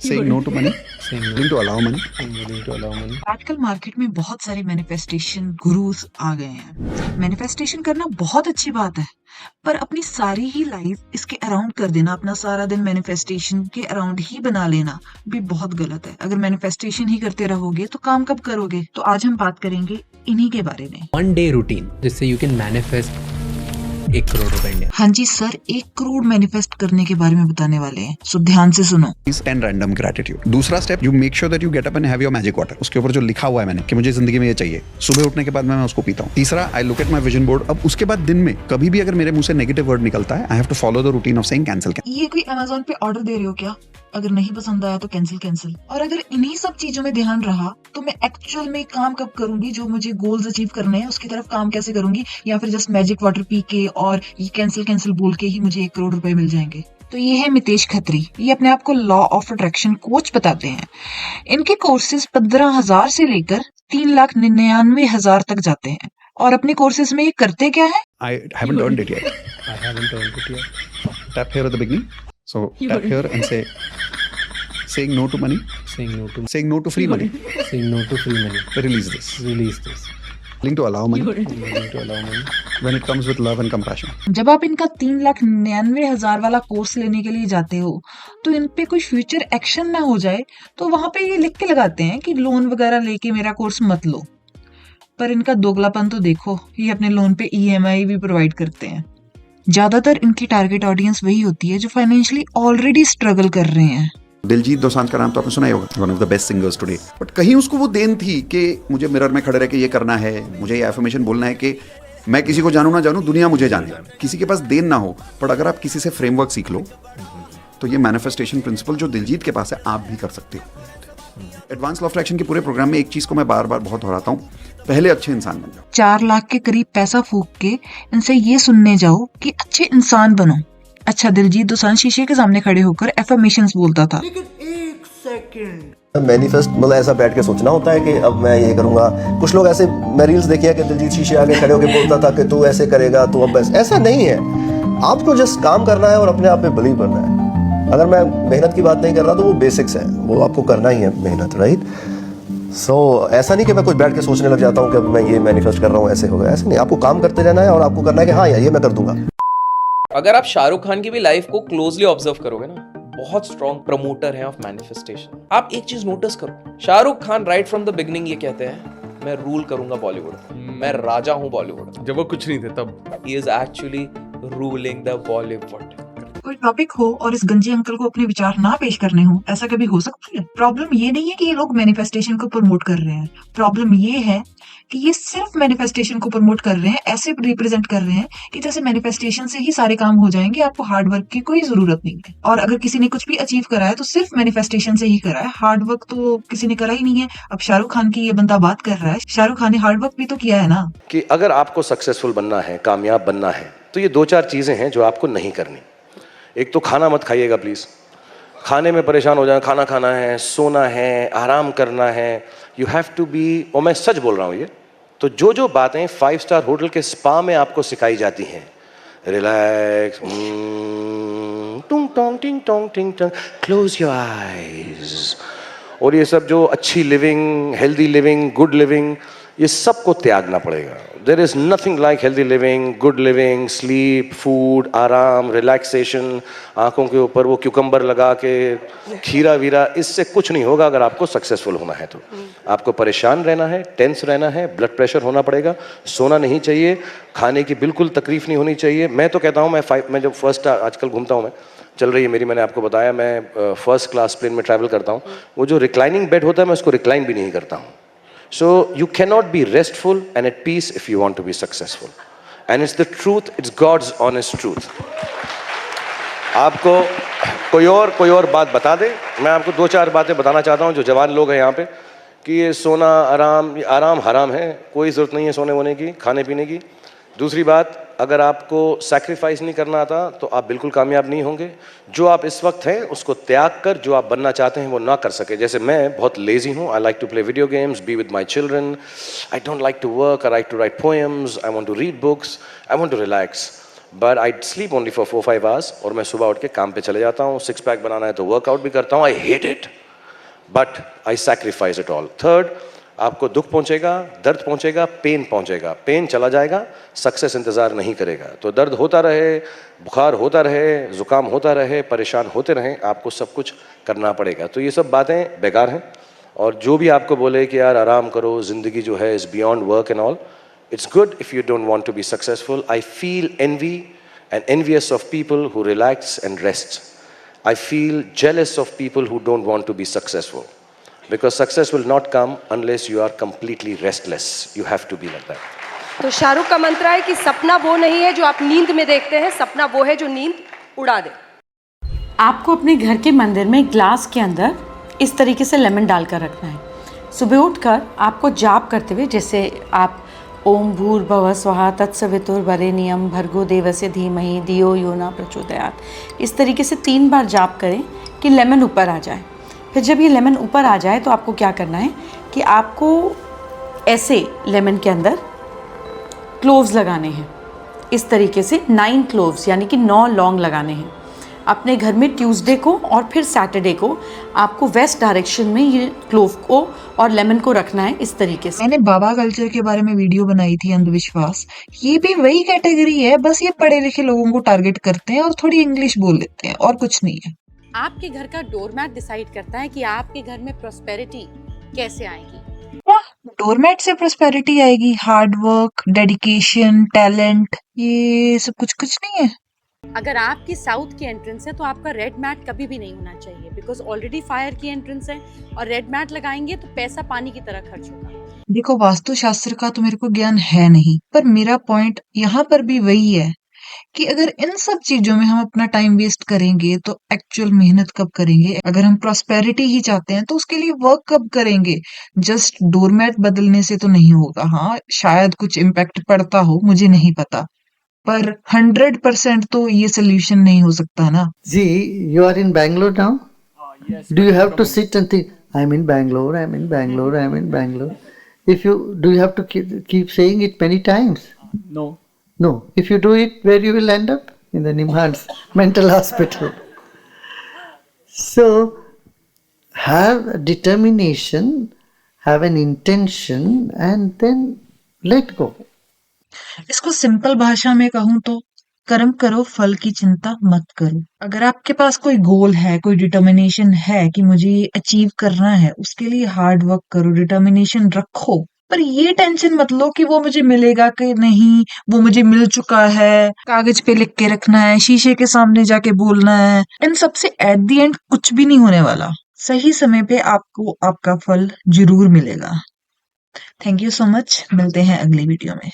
Saying no to money, saying no, willing to allow money. willing to allow money. आजकल market में बहुत सारे manifestation gurus आ गए हैं। मैनिफेस्टेशन करना बहुत अच्छी बात है, पर अपनी सारी ही लाइफ इसके अराउंड कर देना, अपना सारा दिन मैनिफेस्टेशन के अराउंड ही बना लेना भी बहुत गलत है। अगर मैनिफेस्टेशन ही करते रहोगे तो काम कब करोगे? तो आज हम बात करेंगे इन्हीं के बारे में। 1 day routine जिससे you can manifest 1 करोड़ रुपए इंडिया। हाँ जी सर, 1 करोड़ मैनिफेस्ट करने के बारे में बताने वाले हैं, सो ध्यान से सुनो। Is 10 random gratitude. दूसरा step, you make sure that you get up and have your magic water. उसके ऊपर जो लिखा हुआ है मैंने कि मुझे जिंदगी में ये चाहिए, सुबह उठने के बाद मैं उसको पीता हूँ। तीसरा, I look at my vision board. अब उसके बाद दिन में कभी भी अगर मेरे मुंह से नेगेटिव वर्ड निकलता है, I have to follow the routine of saying cancel. ये कोई अमेज़न पे ऑर्डर दे रहे हो क्या? अगर नहीं पसंद आया तो कैंसिल। और अगर इन्हीं सब चीजों में ध्यान रहा तो मैं एक्चुअल में काम कब करूंगी, जो मुझे गोल्स अचीव करने हैं उसकी तरफ काम कैसे करूंगी, या फिर जस्ट मैजिक वाटर पी के और ये कैंसिल बोल के ही मुझे 1 करोड़ रुपए मिल जाएंगे। तो ये है मितेश खत्री, ये अपने आप को लॉ ऑफ अट्रैक्शन कोच बताते हैं। इनके कोर्सेज 15,000 से लेकर 3,99,000 तक जाते हैं। और अपने कोर्सेज में ये करते क्या है? I haven't earned it yet. I haven't earned it yet. Tap here at the beginning. So tap here and say, saying no to money, Saying no to free money. saying no to free money. Release this. Release this. Willing to allow money Willing to allow money. when it comes with love and compassion. जब आप इनका 3,99,000 वाला course लेने के लिए जाते हो तो इन पे कोई फ्यूचर एक्शन ना हो जाए, तो वहां पे ये लिख के लगाते हैं कि लोन वगैरह लेके मेरा कोर्स मत लो। पर इनका दोगलापन तो देखो, ये अपने लोन पे EMI भी प्रोवाइड करते हैं। ज्यादातर इनकी टारगेट ऑडियंस वही होती है जो फाइनेंशियली ऑलरेडी स्ट्रगल कर रहे हैं। दिलजीत दोसांझ का नाम तो आपने सुना ही होगा, one of the best singers today. But कहीं उसको वो देन थी कि मुझे मिरर में खड़े रह के ये करना है, मुझे ये एफर्मेशन बोलना है कि मैं किसी को जानूं ना जानूं, दुनिया मुझे जाने। किसी के पास देन ना हो, पर अगर आप किसी से फ्रेमवर्क सीख लो तो ये मैनिफेस्टेशन प्रिंसिपल जो दिलजीत के पास है, आप भी कर सकते हो। एडवांस लॉ ऑफ अट्रैक्शन के पूरे प्रोग्राम में एक चीज को मैं बार बार बहुत दोहराता हूँ, पहले अच्छे इंसान बन जाओ। 4 लाख के करीब पैसा फूक के इनसे ये सुनने जाओ कि अच्छे इंसान बनो। अच्छा, दिलजीत दोसांझ शीशे के सामने खड़े होकर एफर्मेशंस बोलता था। मैनिफेस्ट मतलब ऐसा बैठ के सोचना होता है कि अब मैं ये करूंगा। कुछ लोग ऐसे, मैं रील्स देखी कि दिलजीत शीशे आगे खड़े होकर बोलता था कि तू ऐसे करेगा, तू अब ऐसा नहीं है। आपको जस्ट काम करना है और अपने आप पे बिलीव करना है। अगर मैं मेहनत की बात नहीं कर रहा तो वो बेसिक्स है, वो आपको करना ही है मेहनत, राइट। सो ऐसा नहीं कि मैं कुछ बैठ के सोचने लग जाता हूँ कि अब मैं ये मैनिफेस्ट कर रहा हूँ, ऐसे होगा, ऐसा नहीं। आपको काम करते रहना है और आपको करना है कि हाँ यार ये मैं कर दूंगा। अगर आप शाहरुख खान की भी लाइफ को क्लोजली ऑब्जर्व करोगे ना, बहुत स्ट्रॉन्ग प्रमोटर है ऑफ मैनिफेस्टेशन। आप एक चीज नोटिस करो, Shahrukh Khan right from the beginning ये कहते हैं मैं रूल करूंगा बॉलीवुड, मैं राजा हूं बॉलीवुड। जब वो कुछ नहीं थे तब he is actually ruling the Bollywood. कोई टॉपिक हो और इस गंजे अंकल को अपने विचार ना पेश करने हो, ऐसा कभी हो सकता है? प्रॉब्लम ये नहीं है कि ये लोग मैनिफेस्टेशन को प्रमोट कर रहे हैं, प्रॉब्लम ये है कि ये सिर्फ मैनिफेस्टेशन को प्रमोट कर रहे हैं, ऐसे रिप्रेजेंट कर रहे हैं कि जैसे मैनिफेस्टेशन से ही सारे काम हो जाएंगे, आपको हार्ड वर्क की कोई जरूरत नहीं है। और अगर किसी ने कुछ भी अचीव करा है तो सिर्फ मैनिफेस्टेशन से ही करा है, हार्ड वर्क तो किसी ने करा ही नहीं है। अब शाहरुख खान की ये बंदा बात कर रहा है, शाहरुख खान ने हार्ड वर्क भी तो किया है ना। कि अगर आपको सक्सेसफुल बनना है, कामयाब बनना है, तो ये 2-4 चीजें हैं जो आपको नहीं करनी। एक तो खाना मत खाइएगा प्लीज, खाने में परेशान हो जाए। खाना खाना है, सोना है, आराम करना है, यू हैव टू बी, और मैं सच बोल रहा हूँ ये, तो जो बातें 5 स्टार होटल के स्पा में आपको सिखाई जाती हैं, रिलैक्स, टुंग टोंग टिंग टोंग टिंग टोंग, क्लोज योर आईज, और ये सब जो अच्छी living, healthy living, good living, ये सब को त्यागना पड़ेगा। There is nothing like healthy living, good living, sleep, food, आराम, रिलैक्सेशन, आंखों के ऊपर वो क्यूकम्बर लगा के खीरा वीरा, इससे कुछ नहीं होगा। अगर आपको सक्सेसफुल होना है तो आपको परेशान रहना है, टेंस रहना है, ब्लड प्रेशर होना पड़ेगा, सोना नहीं चाहिए, खाने की बिल्कुल तकलीफ नहीं होनी चाहिए। मैं तो कहता हूँ, मैं जब फर्स्ट आजकल घूमता हूँ, मैं चल रही है मेरी, मैंने आपको बताया मैं फर्स्ट क्लास प्लेन में ट्रैवल करता हूँ, वो जो रिक्लाइनिंग बेड होता है मैं उसको रिक्लाइन भी नहीं करता हूँ। So you cannot be restful and at peace if you want to be successful. And it's the truth, it's God's honest truth. आपको कोई और बात बता दे, मैं आपको 2-4 बातें बताना चाहता हूँ जो जवान लोग हैं यहाँ पे, कि ये सोना आराम हराम है, कोई ज़रूरत नहीं है सोने वोने की, खाने पीने की। दूसरी बात, अगर आपको सैक्रिफाइस नहीं करना आता तो आप बिल्कुल कामयाब नहीं होंगे। जो आप इस वक्त हैं उसको त्याग कर जो आप बनना चाहते हैं वो ना कर सके। जैसे मैं बहुत लेजी हूँ, I like to play video games, be with my children, I don't like to work, I like to write poems, I want to read books, I want to relax. But I sleep only for 4-5 hours और मैं सुबह उठ के काम पे चले जाता हूँ. 6 पैक बनाना है तो वर्कआउट भी करता हूँ. I hate it but I sacrifice it all. Third, आपको दुख पहुंचेगा, दर्द पहुंचेगा, पेन पहुंचेगा. पेन चला जाएगा, सक्सेस इंतजार नहीं करेगा. तो दर्द होता रहे, बुखार होता रहे, जुकाम होता रहे, परेशान होते रहें, आपको सब कुछ करना पड़ेगा. तो ये सब बातें बेकार हैं. और जो भी आपको बोले कि यार आराम करो, जिंदगी जो है is beyond work and all, it's good if you don't want to be successful. I feel envy and envious of people who relax and rest. I feel jealous of people who don't want to be successful. Because success will not come unless you are completely restless. You have to be like that. तो शाहरुख का मंत्र है कि सपना वो नहीं है जो आप नींद में देखते हैं, सपना वो है जो नींद उड़ा दे. आपको अपने घर के मंदिर में ग्लास के अंदर इस तरीके से लेमन डालकर रखना है. सुबह उठकर आपको जाप करते हुए, जैसे आप ओम भूर्भुवः स्वः तत्सवितुर्वरेण्यं भर्गो देवस्य धीमहि धियो यो न प्रचोदयात्, इस तरीके से 3 बार जाप करें कि लेमन ऊपर आ जाए. फिर जब ये लेमन ऊपर आ जाए तो आपको क्या करना है कि आपको ऐसे लेमन के अंदर क्लोव्स लगाने हैं. इस तरीके से 9 क्लोव्स यानी कि 9 लौंग लगाने हैं. अपने घर में ट्यूसडे को और फिर सैटरडे को आपको वेस्ट डायरेक्शन में ये क्लोव को और लेमन को रखना है इस तरीके से. मैंने बाबा कल्चर के बारे में वीडियो बनाई थी, अंधविश्वास. ये भी वही कैटेगरी है, बस ये पढ़े लिखे लोगों को टारगेट करते हैं और थोड़ी इंग्लिश बोल लेते हैं और कुछ नहीं है. आपके घर का डोरमैट डिसाइड करता है कि आपके घर में प्रॉस्पेरिटी कैसे आएगी. डोरमैट से प्रोस्पेरिटी आएगी? हार्ड वर्क, डेडिकेशन, टैलेंट, ये सब कुछ नहीं है. अगर आपकी साउथ की एंट्रेंस है तो आपका रेड मैट कभी भी नहीं होना चाहिए, बिकॉज ऑलरेडी फायर की एंट्रेंस है और रेड मैट लगाएंगे तो पैसा पानी की तरह खर्च होगा. देखो, वास्तुशास्त्र का तो मेरे को ज्ञान है नहीं, पर मेरा पॉइंट यहाँ पर भी वही है कि अगर इन सब चीजों में हम अपना टाइम वेस्ट करेंगे तो एक्चुअल मेहनत कब करेंगे? अगर हम प्रॉस्पेरिटी ही चाहते हैं तो उसके लिए वर्क कब करेंगे? जस्ट डोरमैट बदलने से तो नहीं होगा. हाँ, शायद कुछ इम्पैक्ट पड़ता हो, मुझे नहीं पता, पर 100% तो ये सोल्यूशन नहीं हो सकता ना. See, you are in Bangalore now? Yes. Do you have to sit and think, I'm in Bangalore, I'm in Bangalore, I'm in Bangalore? Do you have to keep saying it many times? No. No. If you do it, where you will end up? In the Nimhans mental hospital. So, have determination, have an intention, and then let go. इसको simple भाषा में कहूँ तो कर्म करो, फल की चिंता मत करो. अगर आपके पास कोई गोल है, कोई डिटर्मिनेशन है कि मुझे ये अचीव करना है, उसके लिए हार्ड वर्क करो, डिटर्मिनेशन रखो. पर ये टेंशन मत लो कि वो मुझे मिलेगा कि नहीं, वो मुझे मिल चुका है, कागज पे लिख के रखना है, शीशे के सामने जाके बोलना है. इन सब से एट द एंड कुछ भी नहीं होने वाला. सही समय पे आपको आपका फल जरूर मिलेगा. Thank you so much. मिलते हैं अगली वीडियो में.